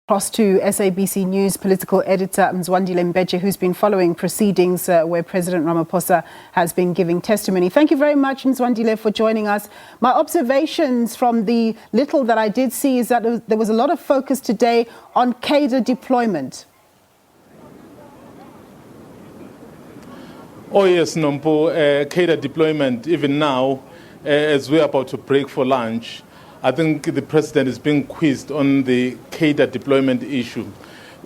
Across to SABC News political editor Mzwandile Mbeje, who's been following proceedings where President Ramaphosa has been giving testimony. Thank you very much, Mzwandile, for joining us. My observations from the little that I did see is that there was a lot of focus today on cadre deployment. Oh yes, Nompo, cadre deployment, even now, as we're about to break for lunch, I think the president is being quizzed on the cadre deployment issue.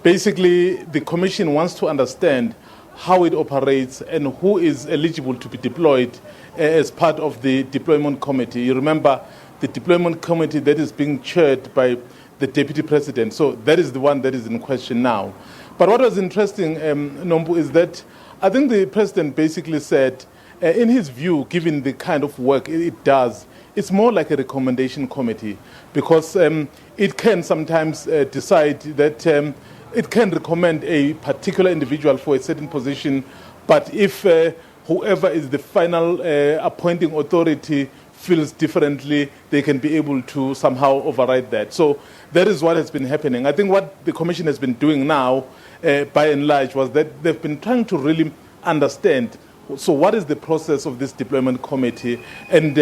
Basically, the commission wants to understand how it operates and who is eligible to be deployed as part of the deployment committee. You remember the deployment committee that is being chaired by the deputy president. So that is the one that is in question now. But what was interesting, Nombu, is that I think the president basically said, in his view, given the kind of work it does, it's more like a recommendation committee because it can sometimes decide that it can recommend a particular individual for a certain position, but if whoever is the final appointing authority feels differently, they can be able to somehow override that. So that is what has been happening. I think what the commission has been doing now, by and large, was that they've been trying to really understand, so what is the process of this deployment committee and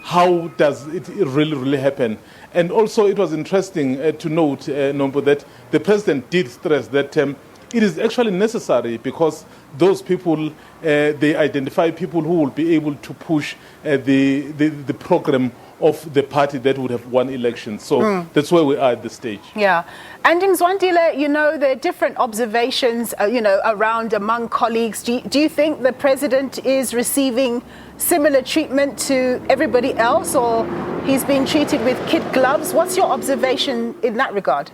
how does it really happen? And also it was interesting to note, Nombo, that the president did stress that it is actually necessary because those people, they identify people who will be able to push the program of the party that would have won elections. So that's where we are at this stage. Yeah. And in Mzwandile, there are different observations, around among colleagues. Do you think the president is receiving similar treatment to everybody else, or he's being treated with kid gloves? What's your observation in that regard?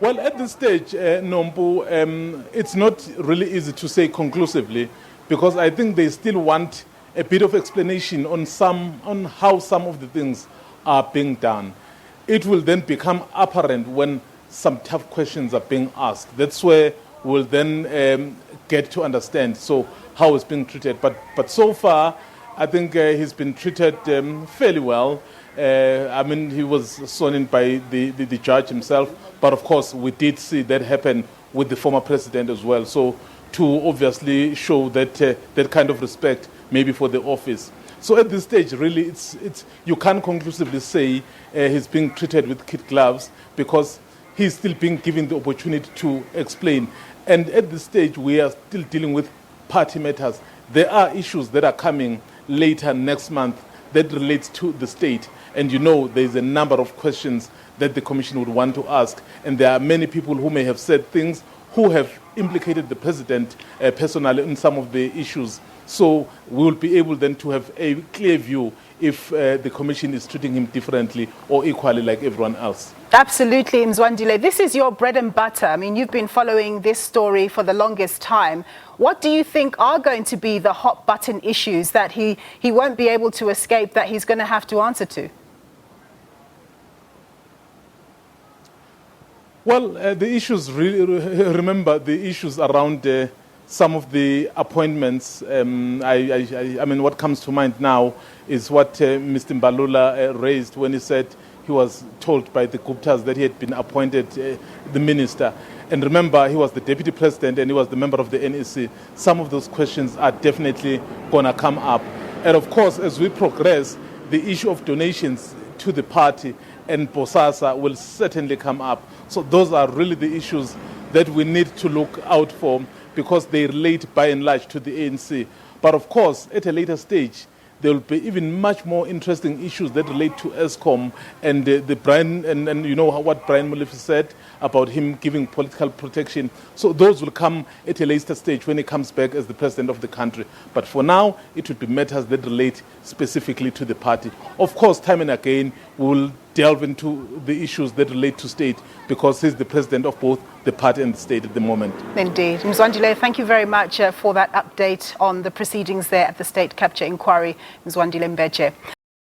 Well, at this stage, Nombu, it's not really easy to say conclusively because I think they still want a bit of explanation on how some of the things are being done. It will then become apparent when some tough questions are being asked. That's where we'll then get to understand how it's being treated. But so far, I think he's been treated fairly well. He was sworn in by the judge himself, but of course we did see that happen with the former president as well. So to obviously show that that kind of respect maybe for the office. So at this stage, really, you can't conclusively say he's being treated with kid gloves because he's still being given the opportunity to explain. And at this stage, we are still dealing with party matters. There are issues that are coming later next month that relates to the state. And there's a number of questions that the commission would want to ask. And there are many people who may have said things who have implicated the president personally in some of the issues. So we will be able then to have a clear view if the commission is treating him differently or equally like everyone else. Absolutely, Mzwandile. This is your bread and butter. I mean, you've been following this story for the longest time. What do you think are going to be the hot button issues that he won't be able to escape, that he's going to have to answer to? Well, the issues, remember the issues around some of the appointments. What comes to mind now is what Mr. Mbalula raised when he said he was told by the Guptas that he had been appointed the minister. And remember, he was the deputy president and he was the member of the NEC. Some of those questions are definitely going to come up. And of course, as we progress, the issue of donations to the party and Bosasa will certainly come up. So those are really the issues that we need to look out for because they relate by and large to the ANC. But of course, at a later stage, there will be even much more interesting issues that relate to ESCOM and the Brian, and what Brian Molefe said about him giving political protection. So those will come at a later stage when he comes back as the president of the country. But for now, it would be matters that relate specifically to the party. Of course, time and again, we will delve into the issues that relate to state because he's the president of both the party and the state at the moment. Indeed. Mzwandile, thank you very much for that update on the proceedings there at the state capture inquiry. Mzwandile Mbeje.